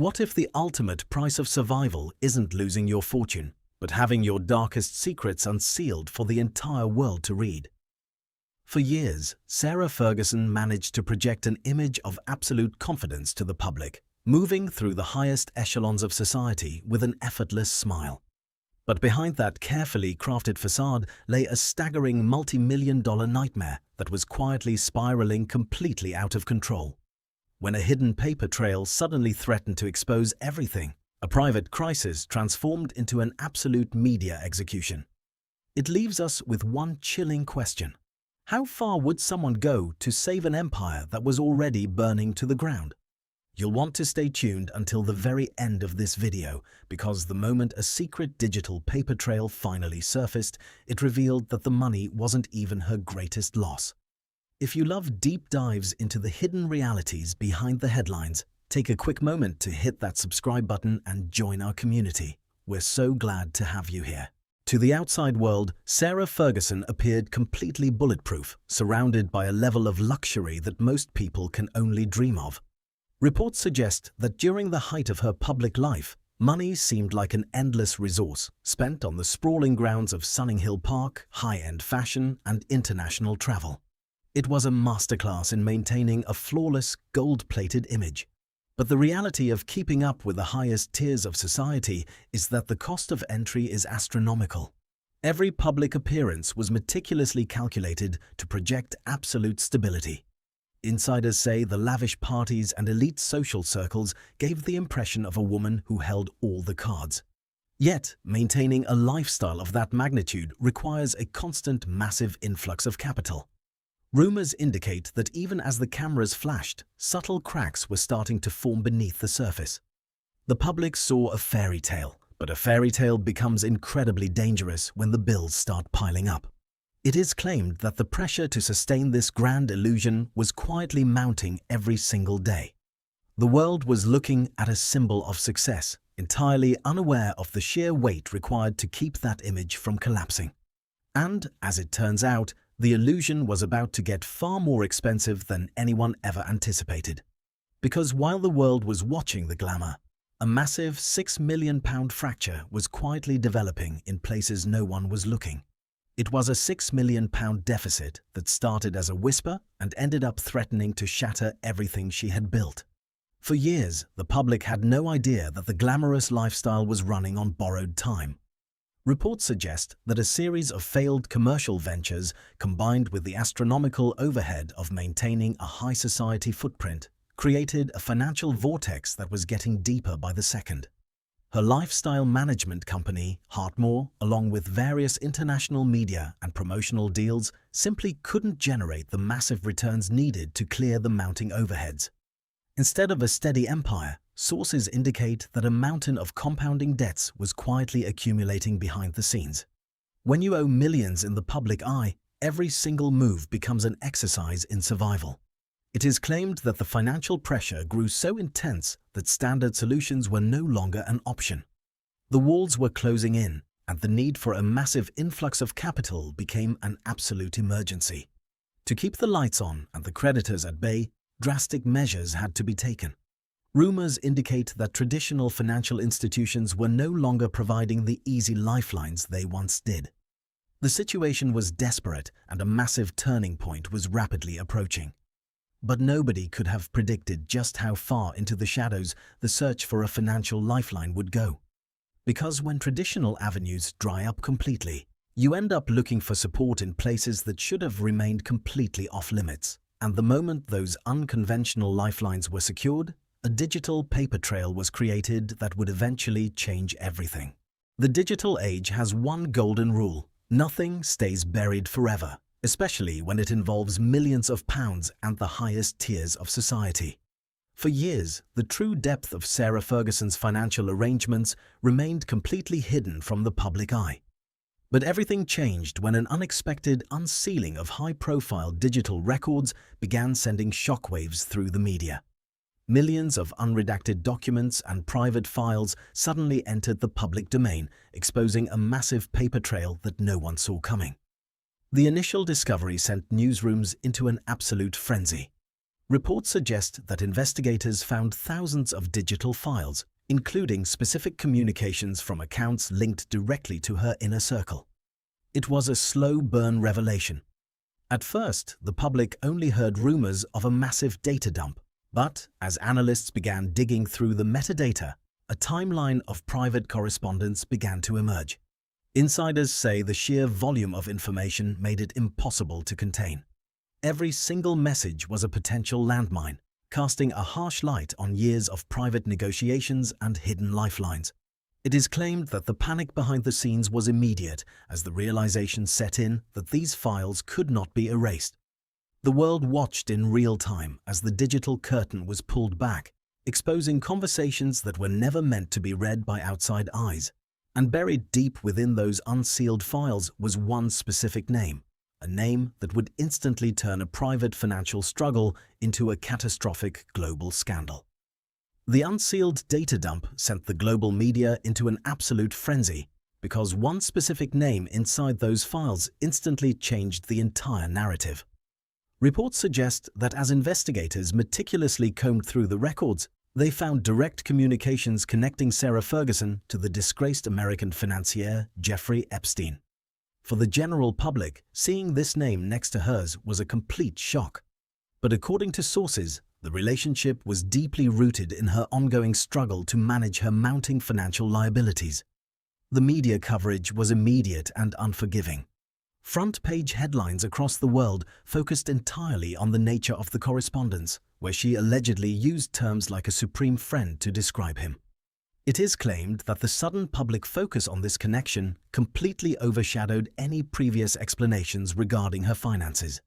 What if the ultimate price of survival isn't losing your fortune, but having your darkest secrets unsealed for the entire world to read? For years, Sarah Ferguson managed to project an image of absolute confidence to the public, moving through the highest echelons of society with an effortless smile. But behind that carefully crafted facade lay a staggering multi-million-dollar nightmare that was quietly spiraling completely out of control. When a hidden paper trail suddenly threatened to expose everything, a private crisis transformed into an absolute media execution. It leaves us with one chilling question. How far would someone go to save an empire that was already burning to the ground? You'll want to stay tuned until the very end of this video, because the moment a secret digital paper trail finally surfaced, it revealed that the money wasn't even her greatest loss. If you love deep dives into the hidden realities behind the headlines, take a quick moment to hit that subscribe button and join our community. We're so glad to have you here. To the outside world, Sarah Ferguson appeared completely bulletproof, surrounded by a level of luxury that most people can only dream of. Reports suggest that during the height of her public life, money seemed like an endless resource, spent on the sprawling grounds of Sunninghill Park, high-end fashion, and international travel. It was a masterclass in maintaining a flawless, gold-plated image. But the reality of keeping up with the highest tiers of society is that the cost of entry is astronomical. Every public appearance was meticulously calculated to project absolute stability. Insiders say the lavish parties and elite social circles gave the impression of a woman who held all the cards. Yet, maintaining a lifestyle of that magnitude requires a constant, massive influx of capital. Rumors indicate that even as the cameras flashed, subtle cracks were starting to form beneath the surface. The public saw a fairy tale, but a fairy tale becomes incredibly dangerous when the bills start piling up. It is claimed that the pressure to sustain this grand illusion was quietly mounting every single day. The world was looking at a symbol of success, entirely unaware of the sheer weight required to keep that image from collapsing. And, as it turns out, the illusion was about to get far more expensive than anyone ever anticipated. Because while the world was watching the glamour, a massive £6 million fracture was quietly developing in places no one was looking. It was a £6 million deficit that started as a whisper and ended up threatening to shatter everything she had built. For years, the public had no idea that the glamorous lifestyle was running on borrowed time. Reports suggest that a series of failed commercial ventures, combined with the astronomical overhead of maintaining a high society footprint, created a financial vortex that was getting deeper by the second. Her lifestyle management company, Hartmore, along with various international media and promotional deals, simply couldn't generate the massive returns needed to clear the mounting overheads. Instead of a steady empire, sources indicate that a mountain of compounding debts was quietly accumulating behind the scenes. When you owe millions in the public eye, every single move becomes an exercise in survival. It is claimed that the financial pressure grew so intense that standard solutions were no longer an option. The walls were closing in, and the need for a massive influx of capital became an absolute emergency. To keep the lights on and the creditors at bay, drastic measures had to be taken. Rumors indicate that traditional financial institutions were no longer providing the easy lifelines they once did. The situation was desperate, and a massive turning point was rapidly approaching. But nobody could have predicted just how far into the shadows the search for a financial lifeline would go. Because when traditional avenues dry up completely, you end up looking for support in places that should have remained completely off-limits. And the moment those unconventional lifelines were secured, a digital paper trail was created that would eventually change everything. The digital age has one golden rule: nothing stays buried forever, especially when it involves millions of pounds and the highest tiers of society. For years, the true depth of Sarah Ferguson's financial arrangements remained completely hidden from the public eye. But everything changed when an unexpected unsealing of high-profile digital records began sending shockwaves through the media. Millions of unredacted documents and private files suddenly entered the public domain, exposing a massive paper trail that no one saw coming. The initial discovery sent newsrooms into an absolute frenzy. Reports suggest that investigators found thousands of digital files, including specific communications from accounts linked directly to her inner circle. It was a slow-burn revelation. At first, the public only heard rumors of a massive data dump, but as analysts began digging through the metadata, a timeline of private correspondence began to emerge. Insiders say the sheer volume of information made it impossible to contain. Every single message was a potential landmine, casting a harsh light on years of private negotiations and hidden lifelines. It is claimed that the panic behind the scenes was immediate as the realization set in that these files could not be erased. The world watched in real time as the digital curtain was pulled back, exposing conversations that were never meant to be read by outside eyes. And buried deep within those unsealed files was one specific name, a name that would instantly turn a private financial struggle into a catastrophic global scandal. The unsealed data dump sent the global media into an absolute frenzy because one specific name inside those files instantly changed the entire narrative. Reports suggest that as investigators meticulously combed through the records, they found direct communications connecting Sarah Ferguson to the disgraced American financier Jeffrey Epstein. For the general public, seeing this name next to hers was a complete shock. But according to sources, the relationship was deeply rooted in her ongoing struggle to manage her mounting financial liabilities. The media coverage was immediate and unforgiving. Front-page headlines across the world focused entirely on the nature of the correspondence, where she allegedly used terms like a supreme friend to describe him. It is claimed that the sudden public focus on this connection completely overshadowed any previous explanations regarding her finances.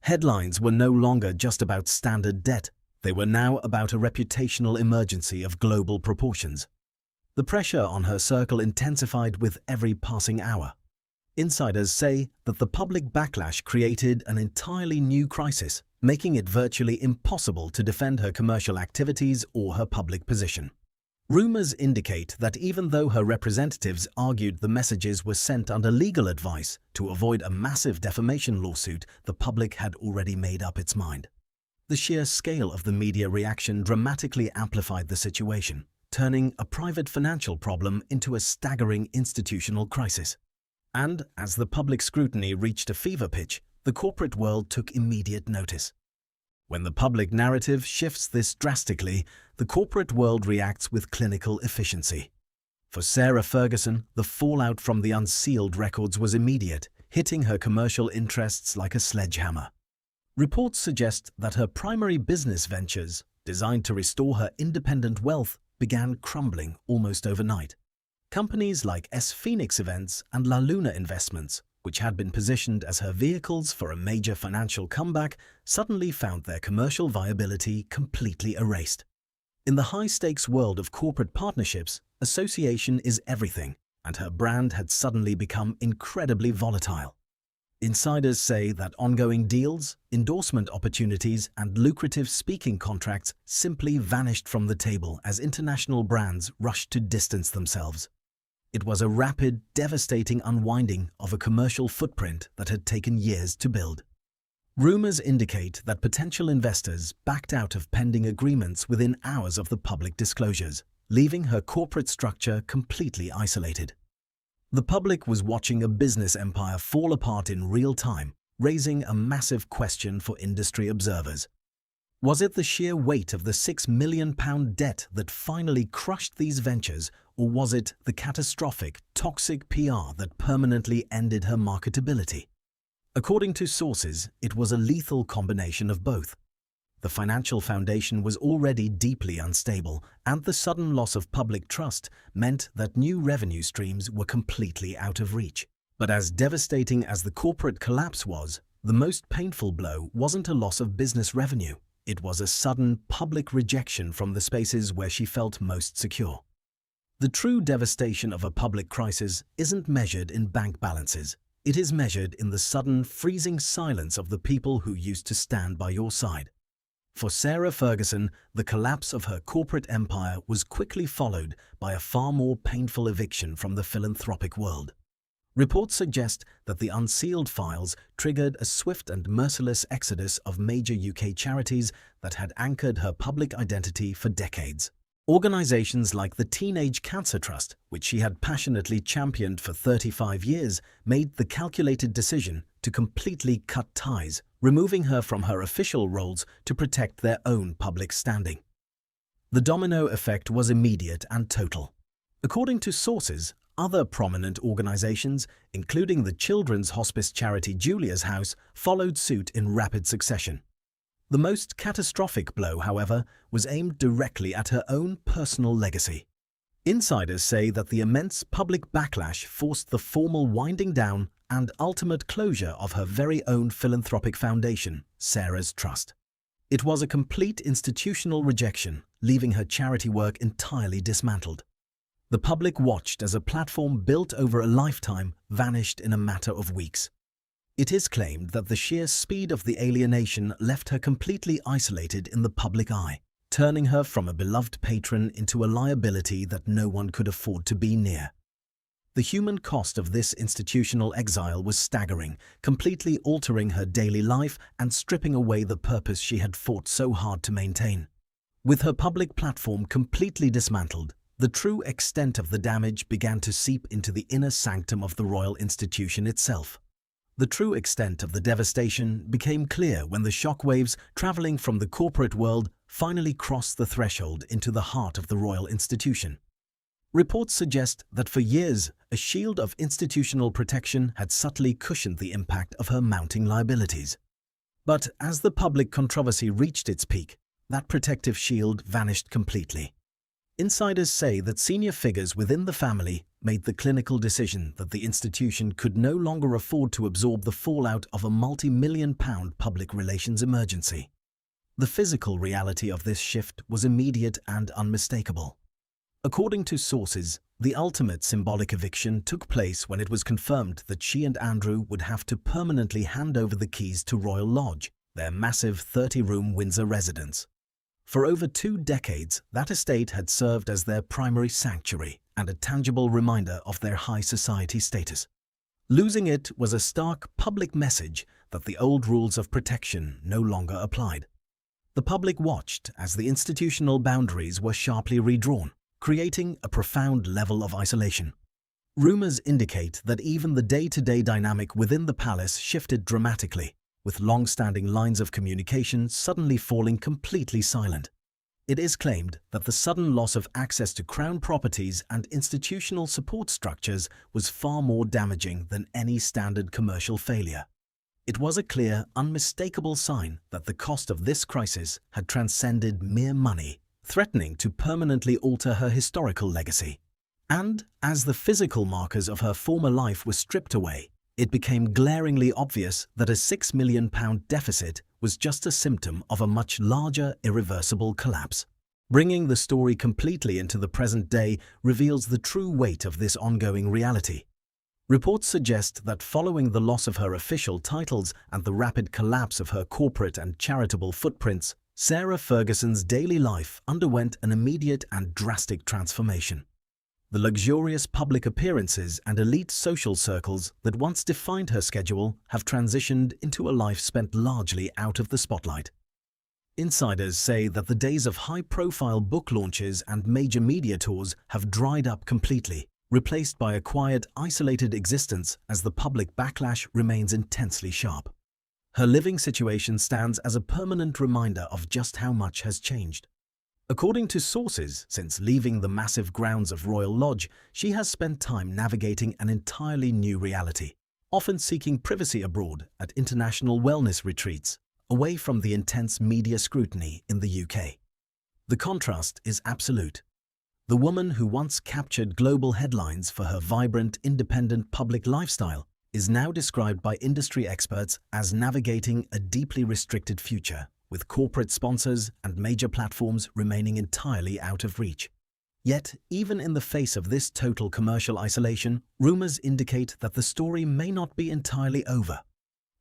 Headlines were no longer just about standard debt, they were now about a reputational emergency of global proportions. The pressure on her circle intensified with every passing hour. Insiders say that the public backlash created an entirely new crisis, making it virtually impossible to defend her commercial activities or her public position. Rumors indicate that even though her representatives argued the messages were sent under legal advice to avoid a massive defamation lawsuit, the public had already made up its mind. The sheer scale of the media reaction dramatically amplified the situation, turning a private financial problem into a staggering institutional crisis. And as the public scrutiny reached a fever pitch, the corporate world took immediate notice. When the public narrative shifts this drastically, the corporate world reacts with clinical efficiency. For Sarah Ferguson, the fallout from the unsealed records was immediate, hitting her commercial interests like a sledgehammer. Reports suggest that her primary business ventures, designed to restore her independent wealth, began crumbling almost overnight. Companies like Phoenix Events and La Luna Investments, which had been positioned as her vehicles for a major financial comeback, suddenly found their commercial viability completely erased. In the high-stakes world of corporate partnerships, association is everything, and her brand had suddenly become incredibly volatile. Insiders say that ongoing deals, endorsement opportunities, and lucrative speaking contracts simply vanished from the table as international brands rushed to distance themselves. It was a rapid, devastating unwinding of a commercial footprint that had taken years to build. Rumors indicate that potential investors backed out of pending agreements within hours of the public disclosures, leaving her corporate structure completely isolated. The public was watching a business empire fall apart in real time, raising a massive question for industry observers. Was it the sheer weight of the £6 million debt that finally crushed these ventures, or was it the catastrophic, toxic PR that permanently ended her marketability? According to sources, it was a lethal combination of both. The financial foundation was already deeply unstable, and the sudden loss of public trust meant that new revenue streams were completely out of reach. But as devastating as the corporate collapse was, the most painful blow wasn't a loss of business revenue. It was a sudden public rejection from the spaces where she felt most secure. The true devastation of a public crisis isn't measured in bank balances. It is measured in the sudden, freezing silence of the people who used to stand by your side. For Sarah Ferguson, the collapse of her corporate empire was quickly followed by a far more painful eviction from the philanthropic world. Reports suggest that the unsealed files triggered a swift and merciless exodus of major UK charities that had anchored her public identity for decades. Organisations like the Teenage Cancer Trust, which she had passionately championed for 35 years, made the calculated decision to completely cut ties, removing her from her official roles to protect their own public standing. The domino effect was immediate and total. According to sources, other prominent organisations, including the children's hospice charity Julia's House, followed suit in rapid succession. The most catastrophic blow, however, was aimed directly at her own personal legacy. Insiders say that the immense public backlash forced the formal winding down and ultimate closure of her very own philanthropic foundation, Sarah's Trust. It was a complete institutional rejection, leaving her charity work entirely dismantled. The public watched as a platform built over a lifetime vanished in a matter of weeks. It is claimed that the sheer speed of the alienation left her completely isolated in the public eye, turning her from a beloved patron into a liability that no one could afford to be near. The human cost of this institutional exile was staggering, completely altering her daily life and stripping away the purpose she had fought so hard to maintain. With her public platform completely dismantled, the true extent of the damage began to seep into the inner sanctum of the royal institution itself. The true extent of the devastation became clear when the shockwaves travelling from the corporate world finally crossed the threshold into the heart of the royal institution. Reports suggest that for years, a shield of institutional protection had subtly cushioned the impact of her mounting liabilities. But as the public controversy reached its peak, that protective shield vanished completely. Insiders say that senior figures within the family made the clinical decision that the institution could no longer afford to absorb the fallout of a multi-million-pound public relations emergency. The physical reality of this shift was immediate and unmistakable. According to sources, the ultimate symbolic eviction took place when it was confirmed that she and Andrew would have to permanently hand over the keys to Royal Lodge, their massive 30-room Windsor residence. For over 2 decades, that estate had served as their primary sanctuary and a tangible reminder of their high society status. Losing it was a stark public message that the old rules of protection no longer applied. The public watched as the institutional boundaries were sharply redrawn, creating a profound level of isolation. Rumours indicate that even the day-to-day dynamic within the palace shifted dramatically, with long-standing lines of communication suddenly falling completely silent. It is claimed that the sudden loss of access to crown properties and institutional support structures was far more damaging than any standard commercial failure. It was a clear, unmistakable sign that the cost of this crisis had transcended mere money, threatening to permanently alter her historical legacy. And as the physical markers of her former life were stripped away, it became glaringly obvious that a £6 million deficit was just a symptom of a much larger, irreversible collapse. Bringing the story completely into the present day reveals the true weight of this ongoing reality. Reports suggest that following the loss of her official titles and the rapid collapse of her corporate and charitable footprints, Sarah Ferguson's daily life underwent an immediate and drastic transformation. The luxurious public appearances and elite social circles that once defined her schedule have transitioned into a life spent largely out of the spotlight. Insiders say that the days of high-profile book launches and major media tours have dried up completely, replaced by a quiet, isolated existence as the public backlash remains intensely sharp. Her living situation stands as a permanent reminder of just how much has changed. According to sources, since leaving the massive grounds of Royal Lodge, she has spent time navigating an entirely new reality, often seeking privacy abroad at international wellness retreats, away from the intense media scrutiny in the UK. The contrast is absolute. The woman who once captured global headlines for her vibrant, independent public lifestyle is now described by industry experts as navigating a deeply restricted future, with corporate sponsors and major platforms remaining entirely out of reach. Yet, even in the face of this total commercial isolation, rumours indicate that the story may not be entirely over.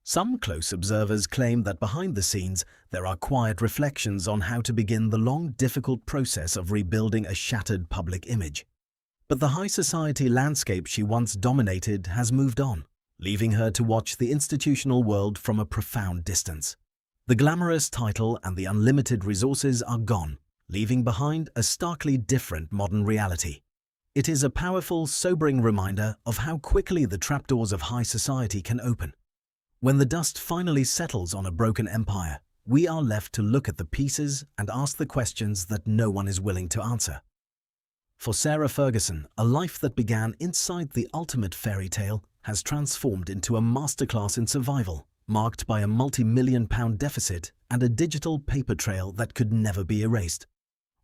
Some close observers claim that behind the scenes, there are quiet reflections on how to begin the long, difficult process of rebuilding a shattered public image. But the high society landscape she once dominated has moved on, leaving her to watch the institutional world from a profound distance. The glamorous title and the unlimited resources are gone, leaving behind a starkly different modern reality. It is a powerful, sobering reminder of how quickly the trapdoors of high society can open. When the dust finally settles on a broken empire, we are left to look at the pieces and ask the questions that no one is willing to answer. For Sarah Ferguson, a life that began inside the ultimate fairy tale has transformed into a masterclass in survival, marked by a multi-million-pound deficit and a digital paper trail that could never be erased.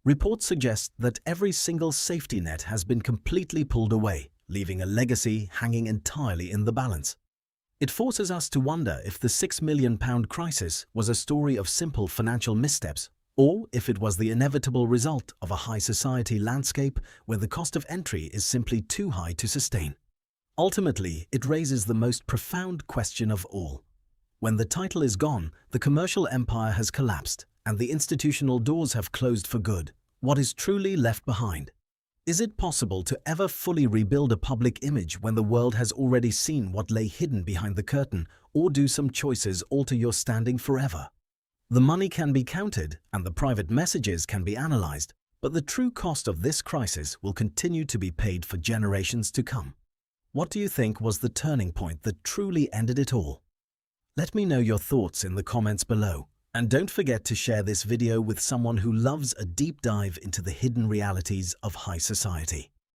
Reports suggest that every single safety net has been completely pulled away, leaving a legacy hanging entirely in the balance. It forces us to wonder if the £6 million crisis was a story of simple financial missteps, or if it was the inevitable result of a high society landscape where the cost of entry is simply too high to sustain. Ultimately, it raises the most profound question of all. When the title is gone, the commercial empire has collapsed, and the institutional doors have closed for good, what is truly left behind? Is it possible to ever fully rebuild a public image when the world has already seen what lay hidden behind the curtain, or do some choices alter your standing forever? The money can be counted and the private messages can be analyzed, but the true cost of this crisis will continue to be paid for generations to come. What do you think was the turning point that truly ended it all? Let me know your thoughts in the comments below. And don't forget to share this video with someone who loves a deep dive into the hidden realities of high society.